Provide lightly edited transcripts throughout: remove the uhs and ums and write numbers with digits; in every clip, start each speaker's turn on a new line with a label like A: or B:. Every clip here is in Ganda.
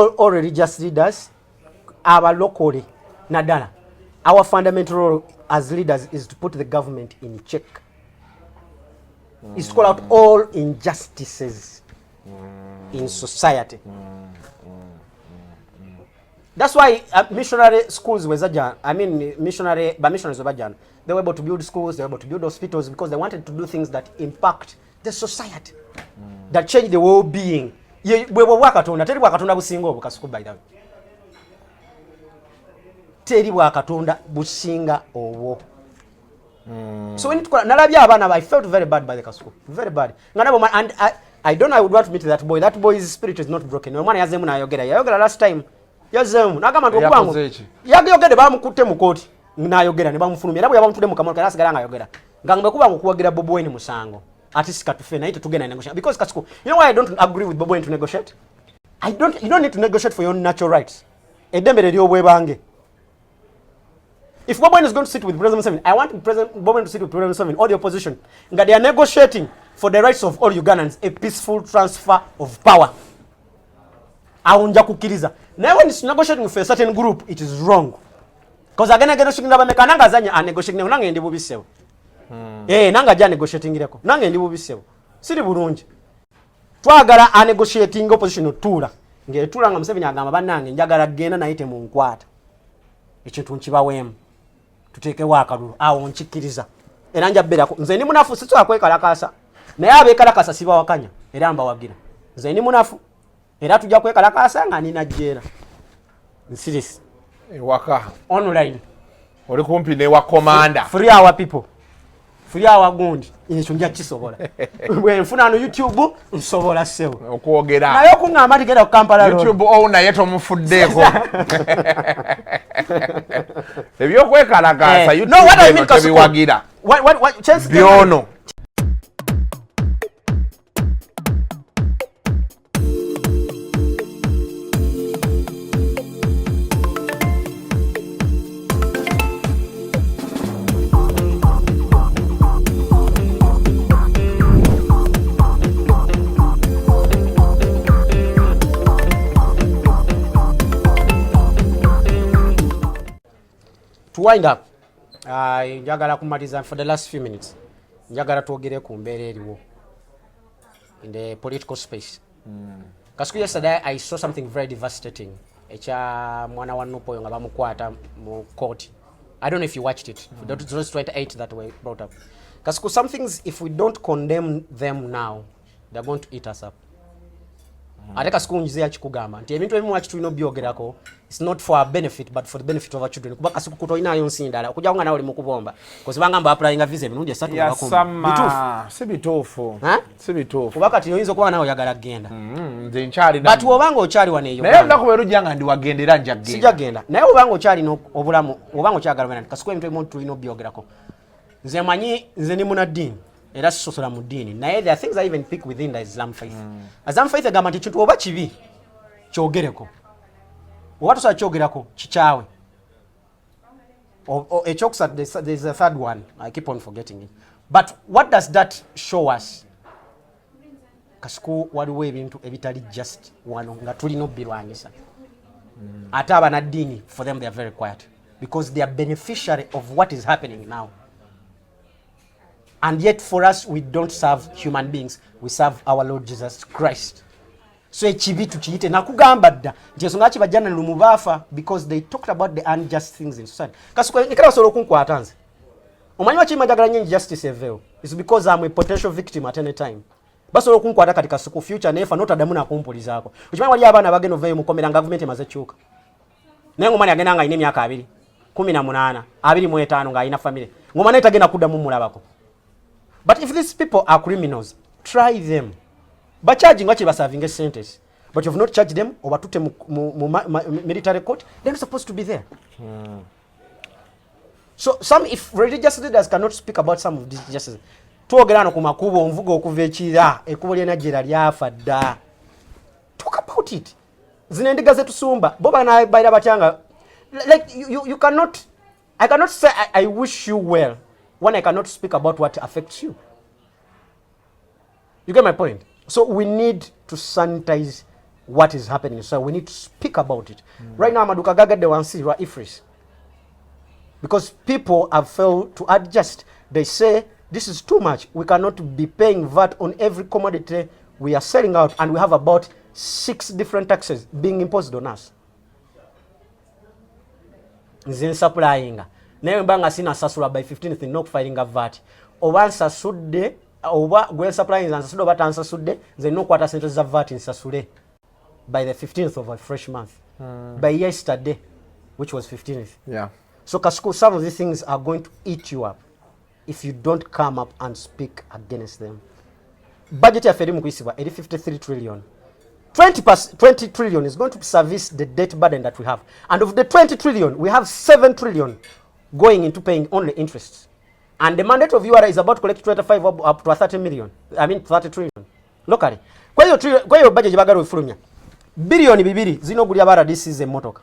A: all religious leaders, our locally, nadala. Our fundamental role as leaders is to put the government in check. Is to call out all injustices in society. That's why missionary schools were missionaries were they were able to build schools, they were able to build hospitals because they wanted to do things that impact the society, that change the well-being. We were wakatonda, teri wakatonda businga obwo kasuku by the way. Teri wakatonda businga obwo. So when nalabya abana, I felt very bad by the kasuku, very bad. And I don't know, I would want to meet that boy. That boy's spirit is not broken. No mwana yazemu na yogera last time. Yazemu nagamba ntokubango. Yagiyogede bamukutte mu court. Na yogera ne bamufulumya. Era bwe yabamutude mu kamono kana sigala nga yogera. Ngamba kubango kuwagira Bobo Wine musango. Artist katufe na ite tugenda negotiate because kasuku. You know why I don't agree with Bobo Wine to negotiate? You don't need to negotiate for your natural rights. Edembere lyo bwebange. If Bobo Wine is going to sit with President Museveni, I want President Bobo Wine to sit with President Museveni or the opposition. That they are negotiating for the rights of all Ugandans, a peaceful transfer of power. Aunja kukiriza. Now when it's negotiating for a certain group, it is wrong. Because again negotiating naba mekananga zanya a negotiating nanga endi bubisewo. Nanga ja negotiating ireko. Nanga endi bubisewo. Siri bulungi. Twagala a negotiating opposition otula. Ngetula nga Museveni agamba bannange njagala genda naite mu nkwata. Ekintu nkibaweemu. Tuteeke wakalulu awo nkikiriza. Era njabberako nze ndi munafu sitso akwekalakasa. Naye abekalakasa siba wakanya era mbawagira. Nze ndi munafu. Era tujja kwekalakasa nga nina jjera. Serious.
B: Waka.
A: Online.
B: Oli kumpi ne wa commander.
A: Free our people. Free our gundi. Ekyo njja kisobola. Bwe nfuna no YouTube nsobola sewo.
B: Okwogera.
A: Nayo kungamba tigenda ku Kampala road.
B: YouTube owner yeto mufuddeko. Ebyo kwekalakasa YouTube.
A: No, what I mean
B: kabiwagira.
A: What chance
B: byono.
A: To wind up, njagala kumaliza for the last few minutes. Njagala tuogere ku mbeera eriwo in the political space. Kasuku yesterday I saw something very devastating. Echa mwana wa Nupo nga bamukwata mu court. I don't know if you watched it. Those 28 that were brought up. Kasuku, some things if we don't condemn them now, they're going to eat us up. Ate kasuku njize kugamba nti ebintu ebimu tulina byogerako, it's not for our benefit but for the benefit of our children. Kuba kasuku kutoina yo nsindala okujja nga nawe oli mukubomba kozi bangamba applying visa ebinunje 3
B: bakoma si bituufu si bituufu
A: kuba kati yoyinza kuba nawe oyagala genda
B: nze nkyali
A: but obanga okyali waneyo
B: naye ndakubeera ojjanga ndi wagendera njagenda
A: sijja genda naye obanga okyali no obulamu obanga okyagala wena kasuku ebintu ebimu tulina byogerako nze manyi nze ni munadini era sisosola mu dini naye there are things I even pick within the Islam faith. Islam faith agamba nti kintu oba kibi kyogereko oba tosobola kyogerako kikyawe there's a third one I keep on forgetting it but what does that show us? Kasuku waliwo ebintu ebitali just wano nga tulina obbirwanyisa ate abanaddiini for them they are very quiet because they are beneficiary of what is happening now. And yet for us, we don't serve human beings. We serve our Lord Jesus Christ. So ekibi tukiyite nakugamba dda jesonga kibajjana lumubafa because they talked about the unjust things in society. Kasuko nikala solo kunkwata nze. Omanyi wachima jagala nyingi justice eveo. It's because I'm a potential victim at any time. Basolo kunkwata katika suku future nefa not adamu na kumpulizaako. Ukimanyi wali abana bageno veyo mukomera government emaze chuka. Naye ngomani agenda nga ine myaka 2, 18, 25 nga ina family. Ngomani etagenda kuddamu mulabako. But if these people are criminals, try them. But charging what you are serving a sentence, but you have not charged them or batute military court, they're not supposed to be there. So some if religious leaders cannot speak about some of these justice, tuogerano ku makubo mvugo okuva ekira ekubo lyena jera lyafa dda. Talk about it. Zinendiga zetu sumba boba na baira batanga like you cannot I cannot say I wish you well when I cannot speak about what affects you. You get my point? So we need to sanitize what is happening. So we need to speak about it. Right now, Maduka Gaga de Wansira Ifris. Because people have failed to adjust. They say, this is too much. We cannot be paying VAT on every commodity we are selling out, and we have about 6 different taxes being imposed on us. Nzin supplying. Naye mbanga sina sasula by 15th not filing a VAT. Oba nsasudde, oba gwe supplying nsasudde oba tansasudde, nze no kwata sente za VAT nsasule by the 15th of a fresh month. By yesterday, which was 15th.
B: Yeah.
A: So Kasuku, some of these things are going to eat you up if you don't come up and speak against them. Budget ya feri mukwisibwa 53 trillion. 20 trillion is going to service the debt burden that we have. And of the 20 trillion, we have 7 trillion going into paying only interests. And the mandate of URA is about to collect 25 up to 30 million. I mean 30 trillion. Look at it. Kwa hiyo budget jibagaro ifulumya. Billion bibiri zino gulya bara this is a motoka.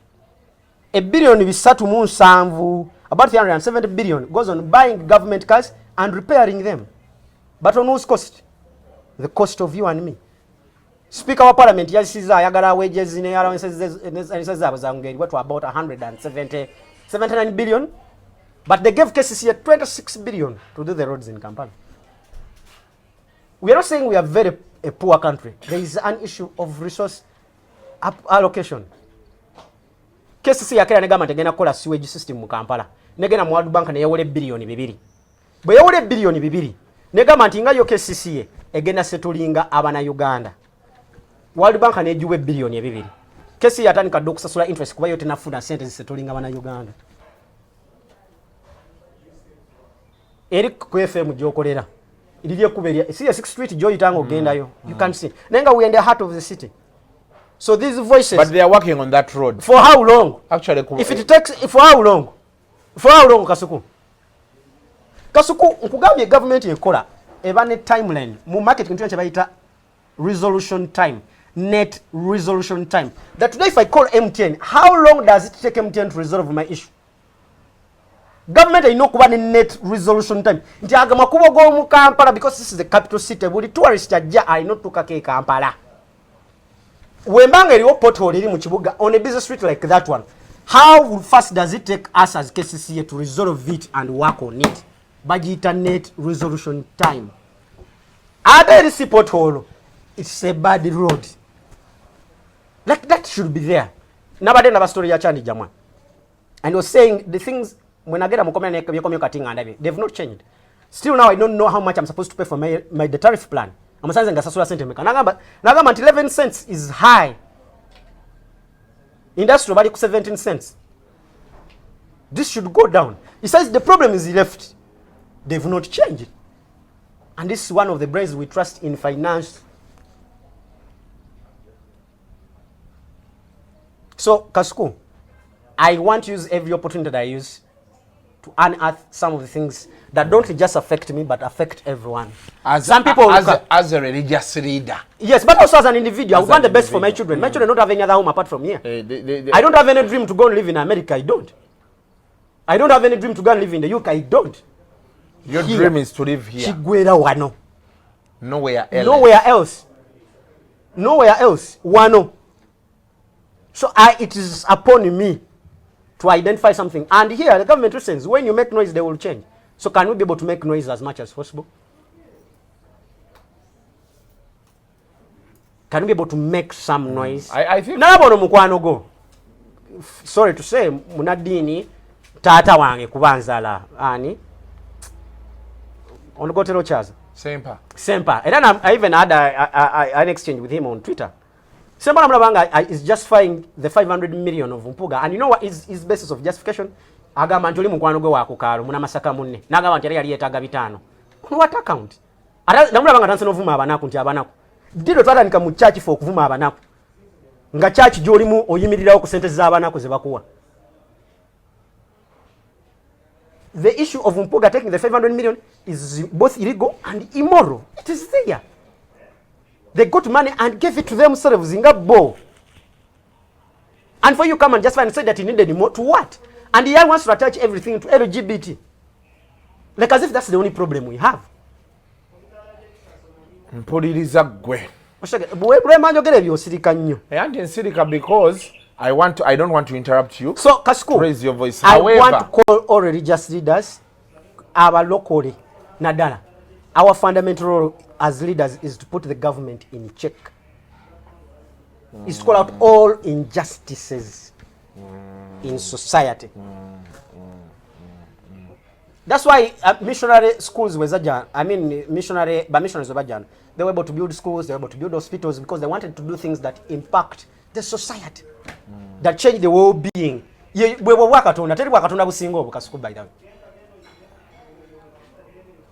A: A billion bisatu mu nsanvu, about 370 billion goes on buying government cars and repairing them. But on whose cost? The cost of you and me. Speaker of Parliament yasiza ayagala wages in allowances what about 179 billion, but they gave KCC 26 billion to do the roads in Kampala. We are not saying we are a poor country. There is an issue of resource allocation. KCC yakera ne government egenda kola sewage system mu Kampala. Negena mu World Bank ne yawole billioni 2. Bwe yawole billioni 2, ne government nga yo KCC egenda setulinga yabanayuganda. World Bank ne juwe billioni 2. KCC yatandika okusasula interest kuba yo tenafuna sente setulinga yabanayuganda. Eric KFM jokolera. Ilije kuberia. See 6th Street Joy Tango genda yo. You can see. Nenga we in the heart of the city. So these voices.
B: But they are working on that road.
A: For how long?
B: Actually,
A: if it takes, for how long? For how long, Kasuku? Kasuku, nkugambye government yekola ebane timeline mu market kintu kyabayita resolution time, net resolution time. That today if I call MTN, how long does it take MTN to resolve my issue? Government ayino kuba ne net resolution time. Nti agama kubo go mu Kampala because this is the capital city. Buli tourist ajja ayino tukake Kampala. Wembanga eliwo pothole eri mu kibuga on a busy street like that one, how fast does it take us as KCCA to resolve it and work on it? Bagita net resolution time. Other see pothole, it's a bad road. Like that should be there. Nobody never story ya chani jamwa. And he was saying the things when I get a mukomya cutting and they've not changed. Still now I don't know how much I'm supposed to pay for my the tariff plan. I'm saying ngasasula sente meka nagamba 11 cents is high. Industrial bali ku 17 cents. This should go down. He says the problem is left. They've not changed. And this is one of the brains we trust in finance. So Kasuku, I want to use every opportunity that I use to unearth some of the things that don't just affect me but affect everyone. Some people
B: as a religious leader.
A: Yes, but also as an individual. I want the best for my children. My children don't have any other home apart from here. I don't have any dream to go and live in America. I don't. I don't have any dream to go and live in the UK. I don't.
B: Your dream is to live here.
A: Chigwera wano.
B: Nowhere else.
A: Nowhere else. Nowhere else. Wano. So it is upon me to identify something. And here, the government listens. When you make noise, they will change. So can we be able to make noise as much as possible? Can we be able to make some noise?
B: I think...
A: Nalebo mukwano go. Sorry to say, munadini, tata wange kubanzala, ani. On go tell Chaza. Sempa. And then I even had an exchange with him on Twitter. Sempa Namulabanga is justifying the 500 million of Mpuga. And you know what is his basis of justification? Agamba ntuli mukwano gwe wakukalo muna masaka munne. Nagamba nti yali yetaga bitano. On what account? Namulabanga tanse novuma abanaku nti abanaku. Dido twatandika mu church for okuvuma abanaku. Nga church gyolimu oyimirirawo ku sente z'abanaku ze bakuwa. The issue of Mpuga taking the 500 million is both illegal and immoral. It is there. They got money and gave it to themselves in a bowl. And for you to come and just find and say that you needed more to what? And the guy wants to attach everything to LGBT. Like as if that's the only problem we have.
B: Mpuliriza gwe.
A: bwe manjogera ebyo osirika nnyo.
B: Anti nsirika because I don't want to interrupt you.
A: So Kasuku,
B: raise your voice.
A: I want to call all religious leaders, our locally, Nadala. Our fundamental role as leaders is to put the government in check. Is to call out all injustices in society. That's why missionary schools were missionaries were they were able to build schools, they were able to build hospitals because they wanted to do things that impact the society, that change the well-being. We were wakatonda, teri wakatonda businga obu Kasuku by the way.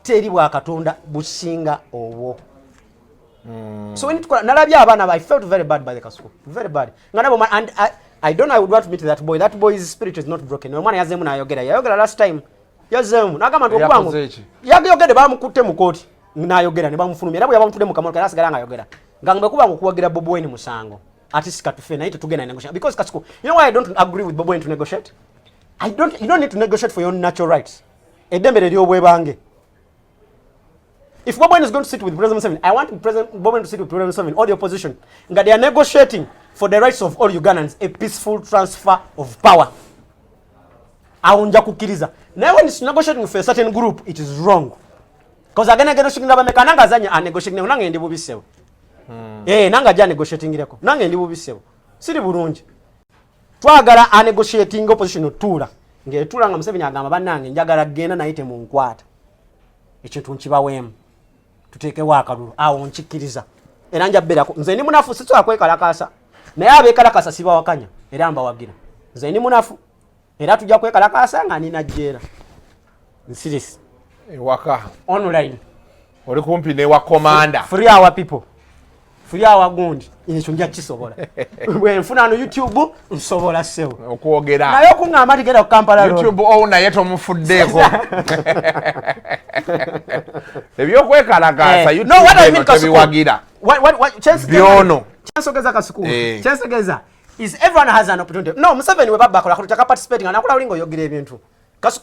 A: Teri wakatonda businga obu. So when nalabya abana I felt very bad by the Kasuku, very bad. And I don't know, I would want to meet that boy. That boy's spirit is not broken. No man yazemu na yogera last time. Yazemu nagamba nti okwangu. Yagiyogede bamukutte mu court. Nayogera ne bamufulumya era bwe yabamutude mu kamono kalasigala nga yogera. Ngangwe kuba okuwagira Bobo Wine musango. Ati sikatufe na ite tugenda negotiate because Kasuku, you know why I don't agree with Bobo Wine to negotiate? You don't need to negotiate for your natural rights. Edembere lyo bwebange. If Bobo Wine is going to sit with President Museveni, I want President Bobo Wine to sit with President Museveni or the opposition. They are negotiating for the rights of all Ugandans, a peaceful transfer of power. Aunja kukiriza. Now when it's negotiating with a certain group, it is wrong. Because again negotiating nabameka nanga zanya a negotiating nanga ndi bubisewo. Nanga ja negotiating ireko. Nanga ndi bubisewo. Siri bulungi. Twagala a negotiating opposition otula. Ngetula nga Museveni agamba bannange njagala genda nayite mu nkwata. Ekintu nkibawemu. Tuteke wakalulu awo nkikiriza. Era njabberako nze ndi munafu sitwa kwekalakasa. Naye abekalakasa siba wakanya. Era mbawagira. Nze ndi munafu. Era tujja kwekalakasa nga nina jjera. Serious.
B: Waka.
A: Online.
B: Oli kumpi ne wa commander.
A: Free our people. Free our gundi. Ekyo njja kisobola. Bwe nfuna no YouTube nsobola sewo.
B: Okwogera.
A: Naye okungamba tigenda ku Kampala road.
B: YouTube owner yeto mufuddeko. Ebyo kwekalakasa YouTube.
A: No, what I mean
B: Kasuku.
A: What chance
B: byono.
A: Chance ogeza Kasuku. Chance ogeza is everyone has an opportunity. No, Museveni we babakola kutaka participating anakola ulingo yogire ebintu.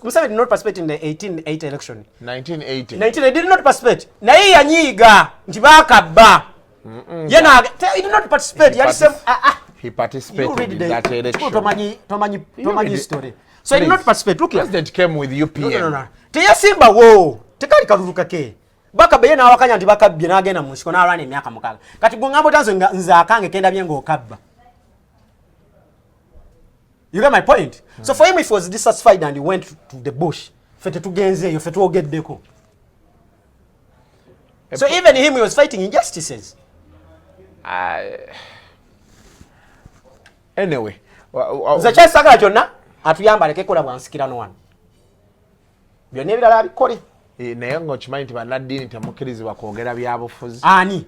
A: Museveni did not participate in the 1880 election. 1980 did not participate. Na yeye yanyiga nti bakabba. Yena he did not participate.
B: He participated in that election.
A: Tomanyi story. So he did not participate. Look,
B: President came with UPM.
A: No. Teyasimba wo. Tekali kaluluka ke. Bakabba yena wakanya nti bakabbye n'agenda mu nsiko n'alwana emyaka mukaga. Kati gongambo tanzo nze akange kenda byengo okabba. You get my point? So for him, if he was dissatisfied and he went to the bush, so even him, he was fighting injustices.
B: Anyway.
A: The chance sagala jonna atuyamba leke kola bwansikira no one. Byonna ebirala abikole.
B: Naye ng'okimanyi nti bannaddiini temukkirizibwa kwogera byabufuzi.
A: Ani.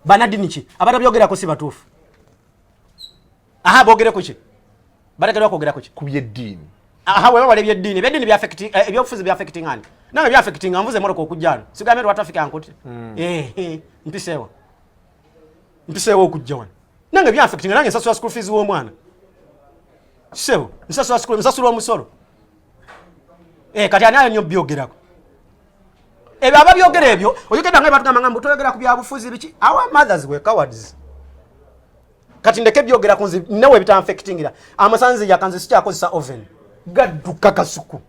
A: Bannaddiini ki? Abatabyogerako si batuufu. Bogere kuki? Barekerwa kwogera kuki?
B: Ku byeddiini.
A: Wewe wale byeddiini. Byeddiini bya affecting ebyobufuzi bya affecting ani? Nange bya affecting mvuze moroko okujjano. Sigambe lwa traffic ankote. Mpisewa okujja wano. Nange bya affecting nange nsasula school fees w'omwana. Sebo, nsasula school, nsasula omusolo. Kati ani anyo byogerako. Ebyo ababyogera ebyo, oyogenda nga batugamba nga mutogera ku byabufuzi biki? Our mothers were cowards. Kati ndeke byogera kunzi nawe bitanfectingira amasanze yakanze sikyakozesa oven gadduka Kasuku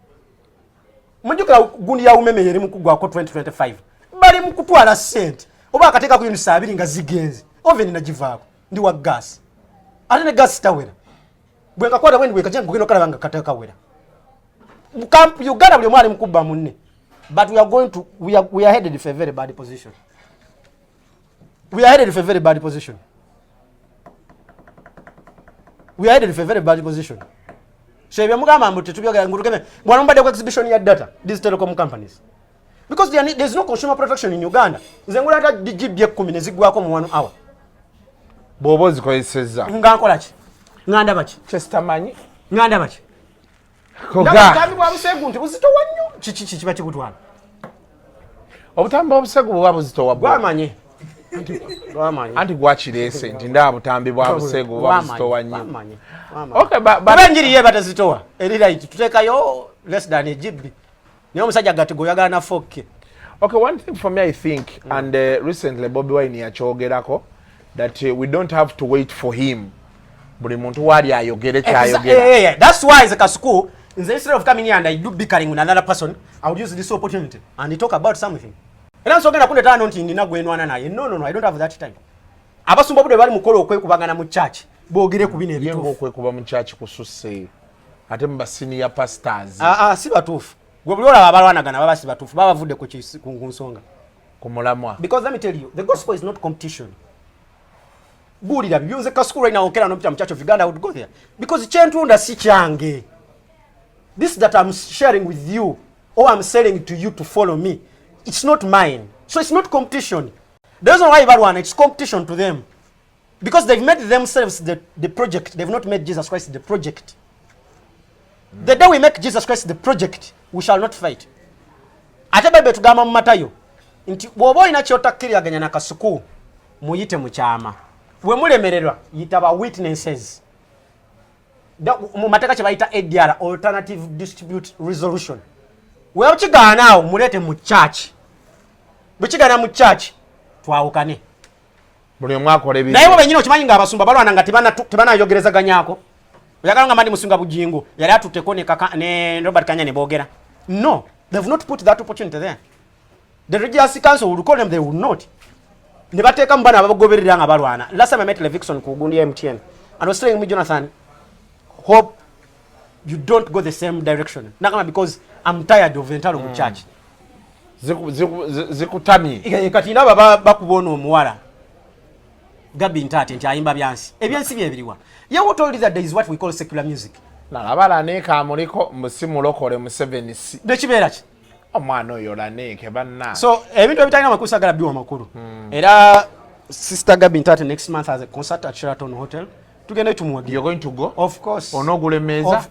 A: mujukira gundi ya umeme yeri mukugwa ko 2025 bali mukutwala sente oba akateka ku unit 2 nga zigenze oven nagivaako ndi wa gas ate ne gas tawera bwenga kwata wendi wekaje ngugino kala banga kateka wera camp Uganda buli mwali mukubba munne but we are headed for a very bad position. We are headed for a very bad position. So if you mugamba mbuti tubyoga ngurukeme mwana mbade ku exhibition ya data these telecom companies because there's no consumer protection in Uganda. Nze ngula ata GB 10 nezigwako mu 1 hour.
B: Bobo zikoyeseza.
A: Ngankola ki? Nganda baki?
B: Chester manyi.
A: Nganda baki?
B: Koga.
A: Kandi bwa busegu nti buzito wanyo. Chichi baki butwana.
B: Obutamba obusegu bwa buzito wabwo.
A: Bwamanyi.
B: Anti gwachirese nti nda butambi bwa busegu bwa buzito wanyo.
A: Okay, babenjiri ye batazitowa. Eri right tutekayo less than a GB. Niyo musajja gati goyagala na 4K.
B: Okay, one thing for me I think, and recently Bobby Wine yachogerako, that we don't have to wait for him. Buli muntu wali ayogere kyayogera.
A: Yeah. That's why as a Kasuku, instead of coming here and I do bickering with another person, I would use this opportunity and talk about something. And I'm talking about that nothing in Nagwenwana. No, I don't have that time. Abasumba bude bali mukolo okwekubagana mu church. Boogere kubina ebitufu.
B: Yengo okwekuba mu church kususse. Ate mba senior pastors.
A: Si batufu. Gwe buli olaba abalwanagana baba si batufu. Baba vudde ku nsonga.
B: Ku mulamwa.
A: Because let me tell you, the gospel is not competition. Bulira byunze Kasuku right now okera no pita mu church of Uganda, I would go there. Because chentunda si kyange. This that I'm sharing with you, or I'm selling to you to follow me, it's not mine. So it's not competition. The reason why everyone, it's competition to them. Because they've made themselves the project. They've not made Jesus Christ the project. The day we make Jesus Christ the project, we shall not fight. Ate bebe tugamba mu Matayo nti bwoba olina kyotakkiraganya na Kasuku muyite mu kyama. We mulemererwa yitaba witnesses. Mu mateeka kye bayita ADR, alternative dispute resolution. We okigaana awo mulete mu church. Bukigana mu church twawukane.
B: Buli mwaka ole
A: naye bo benyine okimanyi nga abasumba balwana nga tebanayogerezaganyako. Oyagala nga mandi musinga bujingo yali atuteko ne Robert Kanya ne boogera. No, they've not put that opportunity there. The religious council will call them, they will not. Ne bateeka mu bana abagoberera nga balwana. Last time I met Levikson ku gundi MTN, and I was telling me, Jonathan, hope you don't go the same direction. Nakama because I'm tired of entalo mu church.
B: Zikutamye.
A: Kati naba bakubona omuwala. Gabi ntate nti ayimba byansi. Ebyansi bye biriwa. You what told that there is what we call secular music.
B: Nalabala neka amuliko musimu lokole mu 7C.
A: Nekibeera ki?
B: Omwana oyo laneke banna.
A: So ebintu ebitalina makusa gala biwa makulu. Era Sister Gabi ntate next month has a concert at Sheraton Hotel. Tugenda tumuwagi.
B: You're going to go?
A: Of course.
B: Onogule meza?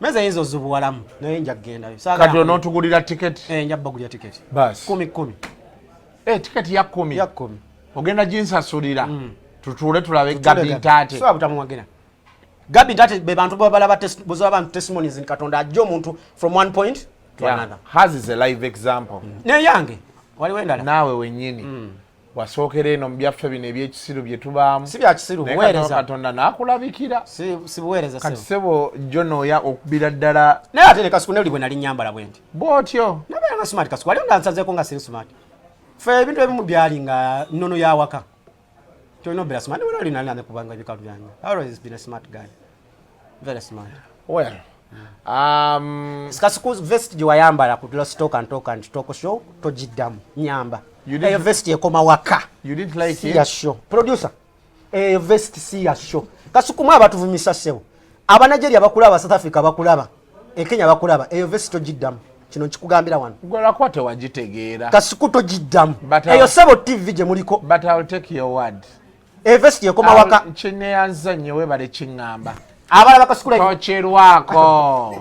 A: Meza hizo zubuwalamu naye nja kugenda.
B: Kati onotugulira ticket?
A: Nja bagulira ticket.
B: Bas.
A: 10.
B: Ticket ya 10.
A: Ya 10.
B: Ogenda jinsasulira. Tutule tulabe Gabi ntate.
A: So abutamuwagena. Gabi ntate be bantu balaba testimonies in Katonda ajjo muntu from one point to another.
B: Hers is a live example.
A: Ne yange wali wendala.
B: Nawe wenyini. Wasookera eno byaffe bino ebyekisiru bye tubaamu.
A: Si bya kisiru buweereza.
B: Katonda n'akulabikira.
A: Si buweereza sebo.
B: Kati sebo Jono ya okubira ddala.
A: Naye ate ne Kasuku ne bwe nali nyambala bwendi.
B: Bw'otyo.
A: Nabe nga smart Kasuku ali ndansazeeko nga siri smart. Fe ebintu ebimu byali nga nnono ya waka. Tolina obeera smart. Nawe oli nali kubanga ebikalu byange. Always been a smart guy. Very smart.
B: Well.
A: Kasuku vest gye wayambala ku Stock and Talk show togiddamu nyamba. Eyo vest ekoma waka.
B: You didn't like it?
A: See show. Producer. Eyo vest see show. Kasuku mwa batuvumisa sebo. Aba Nigeria bakulaba, South Africa bakulaba. Kenya bakulaba. Eyo vest togiddamu. Kino kikugambira wano.
B: Gola kwate wagitegeera.
A: Kasuku togiddamu. Eyo sebo TV gye muliko.
B: But I will take your word.
A: Eyo vest ekoma waka.
B: Chine yanzanye webale chingamba.
A: Abala Kasuku like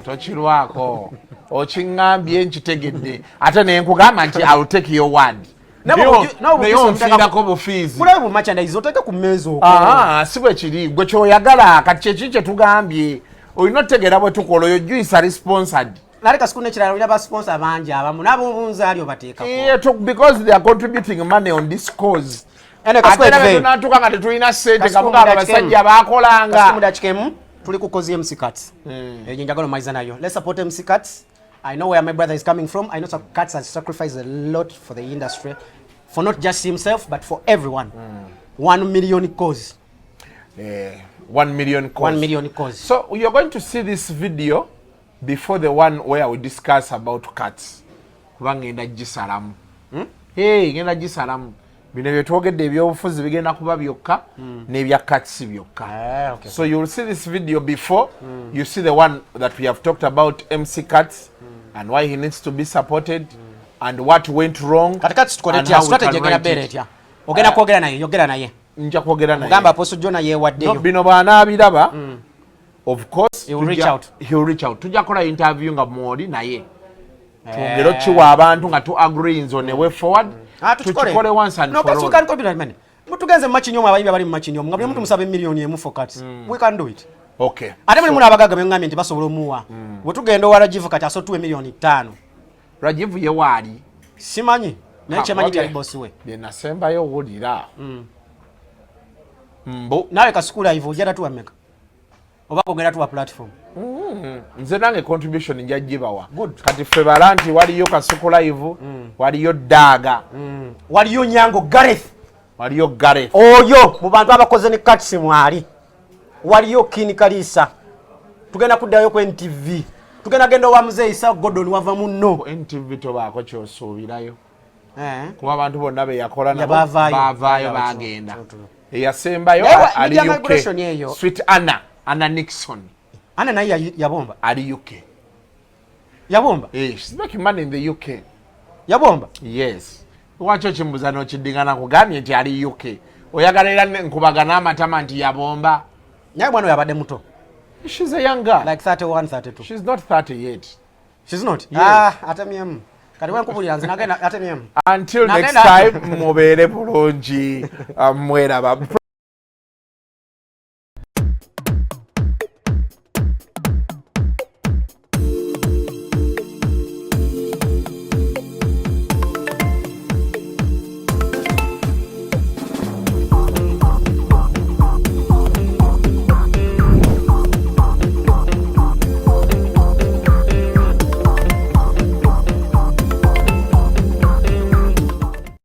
B: tochirwako. Ochingambye nchitegedde. Ate ne nkugamba nti I will take your word. Nayo nfirako bufiizi.
A: Kulabe mu merchandise oteke ku mmezo okwo.
B: Sibwe kiri gwe kyoyagala kati kye tugambye. Olina otegeera bwe tukola oyo juice sponsored.
A: Nali Kasuku nekirala olina ba sponsor bangi abamu nabo bunzaali obateekako.
B: Yeah, because they are contributing money on this cause.
A: Ene Kasuku
B: ate tunatuka nga tetulina ssente kamuga abasajja baakolanga.
A: Kasuku mudachikemu tuli kukozi MC Cuts. Njagala maiza nayo. Let's support MC Cuts. I know where my brother is coming from. I know Cuts has sacrificed a lot for the industry. For not just himself, but for everyone. 1 million cause.
B: 1 million cause.
A: 1 million cause.
B: So you're going to see this video before the one where we discuss about Cuts. Ngenda gisalamu. Ngenda gisalamu. Bino byetwogedde ebyobufuzi bigenda kuba byokka n'ebya Cuts byokka. So you will see this video before you see the one that we have talked about MC Cuts and why he needs to be supported. And what went wrong.
A: Katikati tukoletia strategy egera beretya. Ogenda kwogera naye, yogera naye.
B: Nja kwogera naye.
A: Gamba Apostle Jonah yewaddeyo.
B: No bino bana abiraba. Of course,
A: he will reach out.
B: He will reach out. Tujja kola interview nga mwoli naye. Twongero kiwa abantu nga tu agree on the way forward. Tukole once and for all.
A: No, Kasuku can man. Mutugenze machinyomo abayimbi abali mu machinyomo. Ngabye muntu musabe million emu for Cuts. We can do it.
B: Okay.
A: Ate muli muna abagaga bengamye nti basobola omuwa. Bwe tugenda wala jivu kati aso 2 million 5.
B: Rajivu ye wali
A: simanyi naye kyemanyi tyali bosi we
B: bye nasembayo owulira mbu
A: nawe kasukulu ivo ojja tatuwa mmeka oba kogenda tuwa platform
B: nze nange contribution nja gibawa kati ffe bala nti waliyo kasuku live waliyo daaga
A: waliyo nyango Gareth oyo mu bantu abakoze ne katsi mwali waliyo Kini Kalisa tugenda kuddayo ku NTV tugenda genda wa Mzee Isa Gordon wava munno
B: NTV tobaako kyosuubirayo kuba abantu bonna be yakola nabo baavaayo bagenda eyasembayo ali UK Sweet Anna Nixon
A: naye yabomba
B: ali UK
A: yabomba
B: she's making money in the UK
A: yabomba
B: yes lwaki okimbuza n'okiddingana kugambye nti ali UK oyagala era nkubagana amatama nti yabomba
A: naye mwana yabadde muto
B: she's a young girl
A: like 31 32
B: she's not 30 yet
A: she's not
B: yes.
A: atemyemu kati wenkubulira nze nagenda atemyemu
B: until next time mubeere bulungi mweraba